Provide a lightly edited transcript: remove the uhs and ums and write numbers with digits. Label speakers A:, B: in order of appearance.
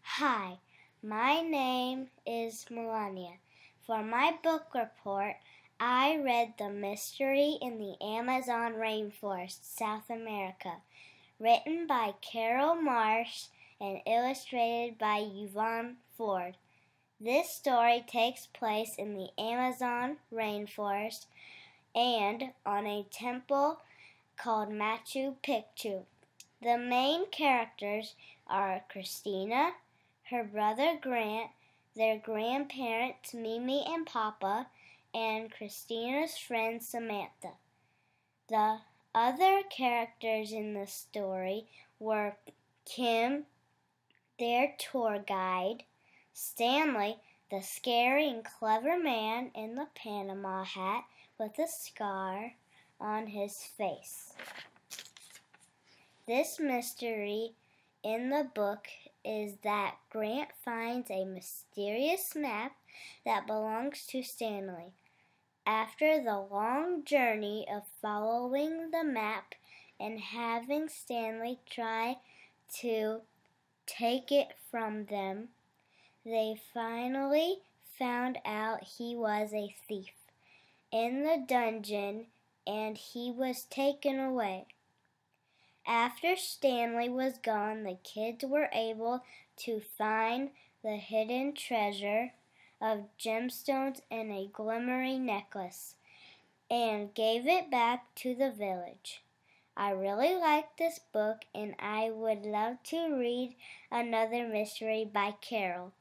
A: Hi, my name is Melania. For my book report, I read The Mystery in the Amazon Rainforest, South America, written by Carol Marsh and illustrated by Yvonne Ford. This story takes place in the Amazon rainforest and on a temple called Machu Picchu. The main characters are Christina, her brother Grant, their grandparents Mimi and Papa, and Christina's friend Samantha. The other characters in the story were Kim, their tour guide, Stanley, the scary and clever man in the Panama hat with a scar on his face. This mystery in the book is that Grant finds a mysterious map that belongs to Stanley. After the long journey of following the map and having Stanley try to take it from them, they finally found out he was a thief in the dungeon and he was taken away. After Stanley was gone, the kids were able to find the hidden treasure of gemstones and a glimmering necklace and gave it back to the village. I really like this book and I would love to read another mystery by Carol.